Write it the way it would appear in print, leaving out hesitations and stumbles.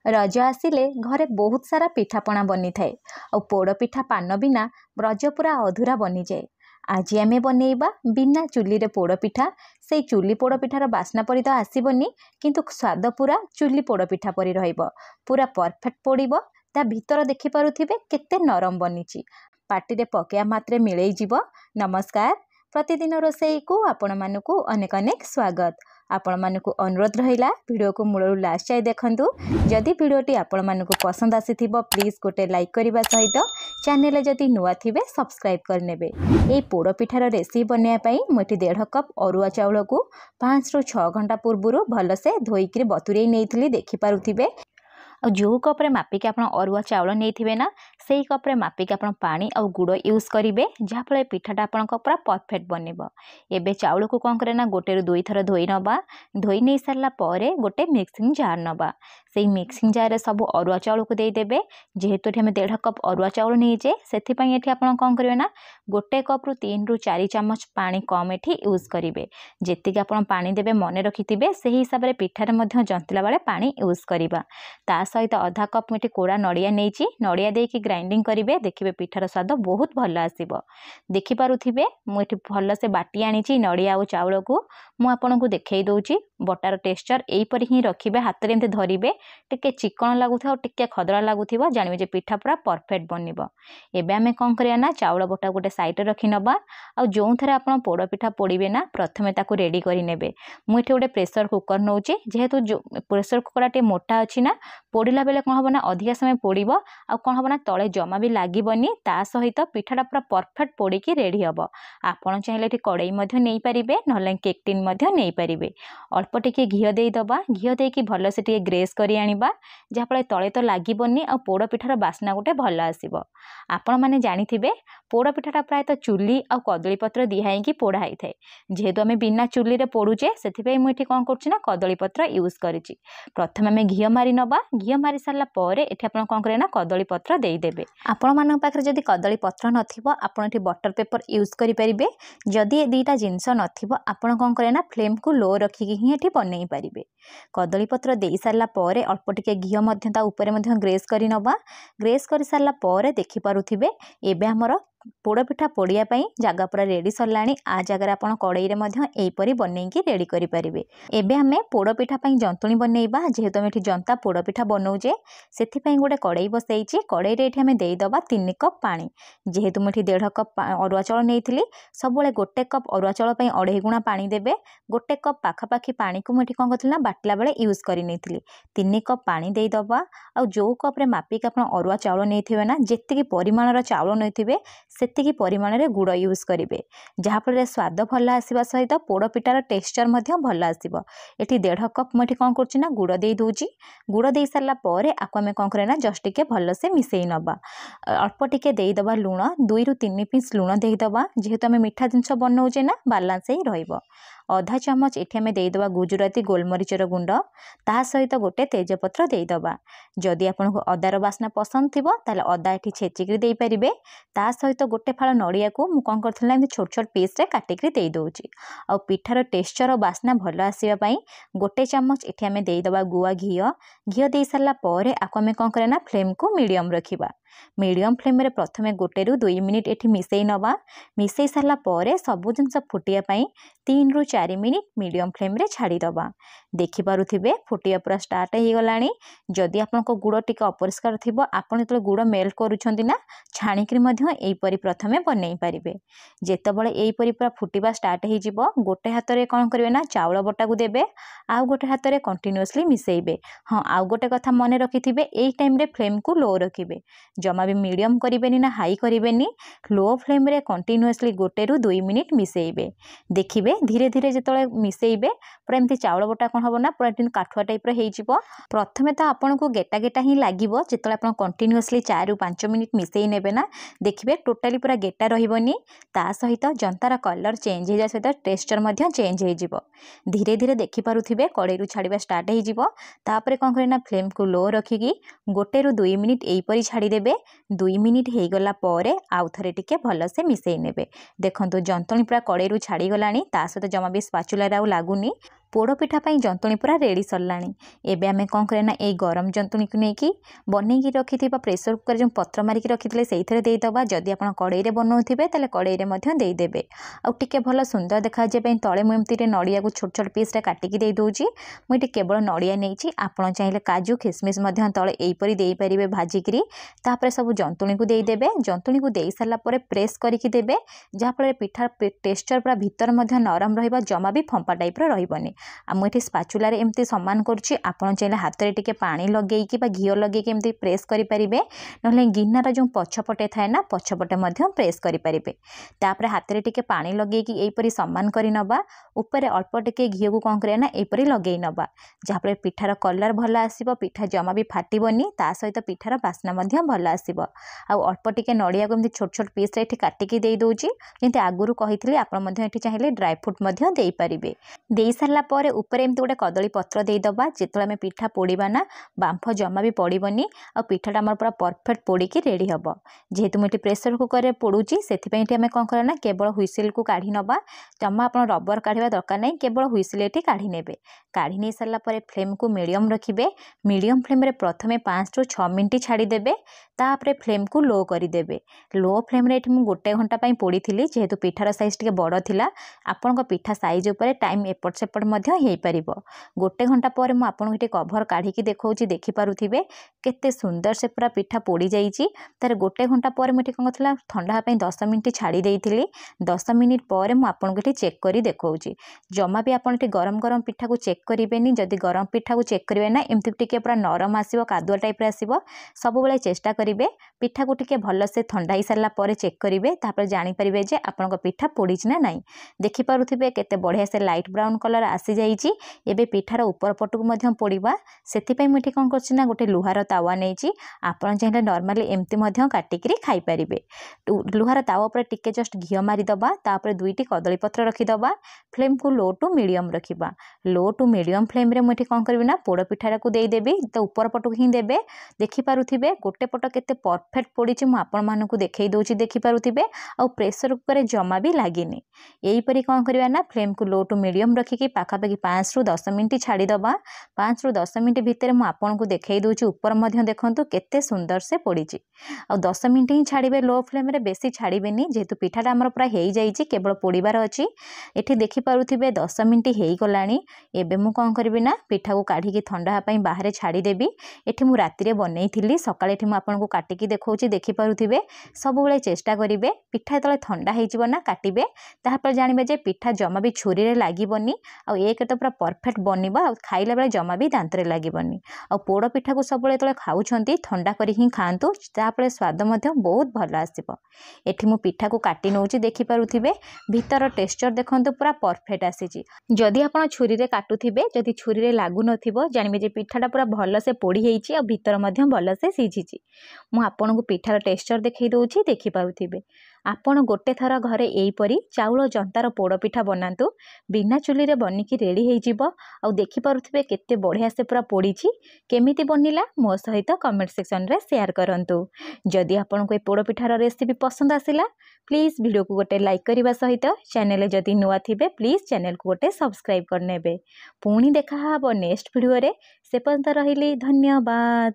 रज आसिले घरे बहुत सारा पिठापणा बनी थाए और पोड़ पिठा पान बिना रज पूरा अधूरा बनी जाए। आज आमे बनैबा बिना चुली रे पोड़ पिठा। से चुली पोड़ पिठार बास्ना परी तो आसबनी किंतु स्वाद पूरा चुली पोड़ पिठा परी रहिबो। पूरा परफेक्ट पोड़िबो। ता भीतर देखि पारुथिबे केते नरम बनिची। पाटी रे पकेया मात्रे मिलई जीवो। नमस्कार, प्रतिदिन रोषेई को आपण मानकु अनेक अनेक स्वागत। आपण मानकु अनुरोध रहिला वीडियो को मूलरू लास्ट जाए देखंतु। जदि वीडियोटी आपण मानकु पसंद आसीथिबो प्लीज गोटे लाइक करबा सहित चैनल जदि नुआ थिबे सब्सक्राइब करनेबे। ए पोड़ पिठार रेसिपी बनैया पई मोटी 1.5 कप अरुआ चाउल को 5 रु 6 घंटा पूर्व भलसे धोईकरी बतुरेई नेइथिली देखि पारुथिबे। और जो कप्रे मापिक आप अरुआ चाउल नहीं ना से कप्रे मापिक आप पानी और गुड़ यूज करेंगे जहाँफल पिठाटा आप पूरा परफेक्ट बनब। एबे चाउल को कौन करे ना गोटे रु 2 थर धोई नवा। धोई नहीं सारा पर गोटे मिक्सिंग जार नवा। से मिक्सिंग जार सब अरुआ चाउल को देदेवे। जेहेतु ये 1.5 कप अरुआ चाउल नहींजे से आप कौन करेंगे ना गोटे कप रु 3 रु 4 चामच पानी कम एठी यूज करेंगे। जी आप पानी देवे मन रखिथे से हिसाब से पिठार जंतिला बेले पानी यूज करवा। ता सहित आधा कप मुझे कोड़ा नड़िया नहीं नड़िया देकी ग्राइंडिंग करेंगे। देखिए पिठार स्वाद बहुत भल आसो। देखिपे मुझे भल से बाटी आनी नड़िया और चाउल को मुझे को देखई दूची। बटार टेक्सचर यहीपर ही रखिए। हाथ में एमती धरवे टे चिकन लगुवा टे खदड़ा लगुवा जानवे पिठा पूरा परफेक्ट बनब। एबे आमे कौन करना ना चाउल बटा गोटे साइड रखी नवा। आ जो थे आप पोड़ पिठा पोड़े ना प्रथमे ताको रेडी करे। मुझे गोटे प्रेसर कुकर नौ जेहेतु जो प्रेसर कुकर टे मोटा अच्छी ना पोड़ला बेले कौन हम ना अधिका समय पोड़ब आ कौन हम ना तले जमा भी लगभनी। ता सहित पिठाटा पूरा परफेक्ट पोड़ी रेडी हम। आपड़ चाहिए कड़ई नहीं पारे ना केक टिन नहीं पारे। अल्प टिके घी देदबा। घी देकी भल से टे ग्रेस करी आनिबा जहाँफल तले तो लगभनी आ पोड़ पिठार बास्ना गोटे भल आसो। आपण मैंने जानिथिबे पोड़ पिठाटा प्राय तो चुली आ कदली पत्र दिहाई की पोड़ा ही थाए। जेहेतु आम बिना चुली रे पोड़ुचे से मुझे कौन कर कदली पत्र यूज करी। प्रथम आम घी मारी नवा। घी मारी सारा पर ये कौन करें ना कदली पत्र देदेवे। आपण मान पाखे जदि कदली पत्र नथिबो आपण एठी बटर पेपर यूज करेंगे। जदि दुईटा जिनस नथिबो आपण कौन करें ना फ्लेम को लो रखिकी ही एठी बनई पारिबे। कदली पत्र दे सारा पर अल्प टिके घी ता ऊपर ग्रेस करी नवा। ग्रेस कर सारा पर देखि पारुथिबे एबे हमर पोड़ पिठा पोड़िया जगह पूरा रेडी सरलाणी। आ जगह आप कड़ई यहीपरी बनईकी रेडी करेंगे। एबे आमे पोड़ पिठा जंतुणी बनैबा। जेहेतु आम जनता पोड़ पिठा बनाऊे से गोटे कड़ई बसई। कड़ई रे देदबा 3 कप पानी। जेहेतु मुझे 1.5 कप अरुआ चाउल नहीं सब गोटे कप अरुआ चाउल 2.5 गुणा पानी देवे। गोटे कप पाखापाखि पानी को मुझे कौन करना बाटला बेले यूज करनी 3 कप पानी देदबा। आ जो कप मापिक आप अरुआ चाउल नहीं ना जी परिमाणर चाउल नहीं सेतिकी परिमाण रे गुड़ यूज करेंगे जहाँफल स्वाद भल आसवा सहित पोड़ पिठार टेक्सचर भल आसो। ये 1.5 कप मुझे कौन कर गुड़ दे दूची। गुड़ दे सारा पर आपको आम कौन करना जस्ट टिके भल से मिसई नवा। अल्प टिके देदबा लुण 2 रु 3 पिंच लुण देदबा। जेहेतु आम मीठा जिनस बनाऊे ना बालांस ही रहिबो। आधा चामच ये आम देदबा गुजराती गोलमरीचर गुंड ता सहित गोटे तेजपत्र देदबा। जदि आपको अदार बास्ना पसंद थी ताले अदा ये छेचिकी दे पारे। ता सहित गोटे फाड़ नड़िया को मुझे कौन कर छोट छोट पीस रे काटिकी दे दूची। आ पिठार टेक्सचर बास्ना भल आसवाई गोटे चामच ये आम देदबा गुआ घी। घी दे सारा पर आपको आम कौन करना फ्लेम को मीडियम रखिबा। मीडियम फ्लेम रे प्रथमे 1 रु 2 मिनिट एठी मिसई नवा। मिसई सारा पर सबु जिनस फुटिया 3 रु 4 मिनिट मीडियम फ्लेम रे छाड़ी दबा। देखि पारुथिबे फुटिया पूरा स्टार्ट हो गलानी। जदि आपनको गुड़ टिके अपरिष्कार थिबो आपण जेतले गुड़ मेल्ट करूछंती ना छाणीकरी मध्य एहीपरी प्रथमे बनई पारिबे। जेतबळे एहीपरी पूरा फुटिबा स्टार्ट हो जिवो गोटे हाथ रे कौन करिवे ना चाउल बटा को देबे। आ गोटे हाथ रे कंटीन्यूअसली मिसईबे। हाँ आ गोटे कथा मन रखिथिबे एई टाइम रे फ्लेम को लो रखिबे। जमा भी मीडियम करेंगे ना हाई करेंगे। लो फ्लेम रे कंटीन्यूअसली 1 रु 2 मिनिट मिसईबे। देखिए धीरे धीरे जिते मिसईबे पूरा एमती चाउल बटा कौन हम ना पूरा काठुआ टाइप हो। प्रथमे तो आपन को गेटा गेटा ही लगे जिते आप कंटीन्यूअसली 4 रु 5 मिनिट मिसई नेबे ना देखिए टोटाली पूरा गेटा रही। ता सहित जंतार कलर चेंज हो सहित टेक्सचर चेंज हो। धीरे धीरे देखिपे कड़ई छाड़ा स्टार्ट होपर कौन करना फ्लेम को लो रखिकी 1 रु 2 मिनिट यहीपरी छाड़देवे। 2 मिनिट हो गला पर आउ थे टिके भल से मिसई नेबे। देखंतु जंतुणी पूरा कड़ई छाड़ी गलानी ता सहित जमा भी स्पाचुला लगुनी। पोड़पिठा जंतुणी पूरा रेडी सरलाणी। एबे आमे कौन करे ना ए गरम जंतुणी को लेकिन बनईकी रखि प्रेसर कुकर जो पत्र मारिकी रखी से देदेबा। जदि आप कड़े बनाऊे तेल कड़े देदेबे आउे भल सुंदर देखापे तले मुझे नड़िया को छोट छोट पीस काटिकी दे दूची। मुझे केवल नड़िया नहीं आपड़ चाहिए काजू खिसमिस तले यहीपरी देपारे भाजिकी तापर सब जंतुणी को देदेबे। जंतुणी को दे सारापर प्रेस करके देबे जहाँफल पिठा टेक्सचर पूरा भितर नरम रहा जमा भी फंपा टाइप रही। मुझे स्पाचुला एमती सामान करुच्ची आपड़ चाहिए हाथ में टिके पानी लगेगी घीओ लगेगी एमती प्रेस करेंगे ना गिनार जो पछपटे थाए ना पछपटे प्रेस करेंगे। तापर हाथ में टिके पानी लगेगी यहीपरी सामान कर नवा उपर अल्प टिके घीओ को कौन करें ना यहीपरी लगे नवा जहाँफल पिठार कलर भल आसो पिठा जमा भी फाटबनी ता सहित पिठार बास्ना भल आसो। अल्प टिके नड़िया को एमती छोट छोट पीस ये काटिकी दे दूची जमी आगुरी कही आप चाहिए ड्राई फ्रूट दे पारे। दे सारापर उपर एमती गोटे कदली पत्र देदबा जिते आम पिठा पोड़ा ना बांफ जमा भी पड़बनी आ पिठाटा आम पूरा परफेक्ट पोड़िकी रेडी हम। जेहेतु मुझे प्रेसर कुकर पोड़ुची से आम कौन करना केवल हुइसिल को काढ़ी नवा जमा आप रबर काढ़ा दरकार नहीं केवल हुइसिल ये काढ़ी ने काढ़ी नहीं सारापर फ्लेम को मीडियम रखिए। मीडियम फ्लेम रे प्रथमे 5 ରୁ 6 मिनट छाड़ीदेवे तापर फ्लेम को लो करदेवे। लो फ्लेम रे मुझे गोटे घंटा पोड़ी जेहेतु पिठार साइज टे बड़ थिला आपण पिठा साइज उपर टाइम एपट सेपट हो पार। गोटे घंटा पर मुझे कभर काढ़ी देखा देखिपे केते सुंदर से पूरा पिठा पोड़ी जाइए। तार गोटे घंटा पर मुझे कौन था ठंडा 10 मिनट छाड़ी देती 10 मिनट पर मुझे चेक कर देखा जमा भी आप गरम गरम पिठा को चेक करेंगे। जदि गरम पिठा को चेक करेंगे ना एमती टिके पूरा नरम आसो कादुआ टाइप आसो सब बेले चेष्टा करेंगे पिठा को टिके भल से ठंडा ही सारा पर चेक करेंगे तापर जानीपारे जे आपण पिठा पोड़ी ना नाई। देखिपे केते बढ़िया से लाइट ब्राउन कलर आसी जाइए। एबे पिठार ऊपर पटक पोड़ा से मुझे कौन कर गोटे लुहार तावा नहीं आपड़ चाहिए नर्माली एमती काटिकी खाईपारे। लुहार तावा पर टिके जस्ट घी मारिदबा तापर 2टी कदली पत्र रखीदबा फ्लेम को लो टू मीडियम रखा। लो टू मीडियम फ्लेम रे मुझे कौन करी ना पोड़ पिठार को देदेवी तो ऊपर पटक ही देवे। देखिपे गोटे पट के परफेक्ट पोड़ी आपण मानक देखई दूची देखिपे आउ प्रेसर कुकर जमा भी लगिनी। यहीपरी कौन करवा ना फ्लेम को लो टू मीडियम रखिकी पाखापाखि 5 ରୁ 10 मिनट छाड़ीदबा। 5 ରୁ 10 मिनट भितर मुझे देखई दूची ऊपर देखु केते सुंदर से पोड़ी आ 10 मिनट ही छाड़े लो फ्लेम रे बेसी छाड़बेनी जेहेतु पिठाटा आमर पूरा हो जाइए केवल पोड़बार अच्छी। ये देखिपे 10 मिनट हो गलानी। एबे मु कौन करी ना पिठा को काढ़ी ठंडा बाहर छाड़देवी। ये मुझे राति बनई सकाଳେ आपको काटिकी देखा देखिपे सब बेले चेष्टा करेंगे पिठा जो ठंडा होना काटे तापर जानवे जे पिठा जमा भी छुरी रे लागबनी एक तो पूरा परफेक्ट बनवा खाइला बेले जमा भी दांत रे लागबनी। पोड़ पिठा को सब बेले खाऊंट ठंडा कर ही खातु तापर स्वाद बहुत भल आसो। ये मु पिठा को काटी नौची देखिपे भितर टेक्सचर देखते पूरा परफेक्ट आसी। जदि आप छुरी रे काटुथिबे जदि छुरी रे लागु नथिबो जानबे जे पिठाटा पूरा भल से पोड़ी होईची आ भितर भल से सीझीची। मु आपनको पिठार टेक्सचर देखई दउची देखिपारुथिबे। आपण गोटे थर घरे एहीपरी चाउल जंतार पोड़पिठा बनातु बिना चुली रे बनिकी रेडी होईजिबो आ देखिपारुथिबे केते बढ़िया से पूरा पोड़ीची। केमिति बनिला मो सहित कमेंट सेक्शन रे शेयर करंतु। जदि आपनको ए पोड़पिठार रेसिपी पसंद आसिला प्लीज वीडियो को गोटे लाइक करने सहित चैनल जदि नुआ थिबे प्लीज चैनल को गोटे सब्सक्राइब करनेबे। पुणी देखा हबो नेक्स्ट वीडियो रे। से पर्यंत रहिली धन्यवाद।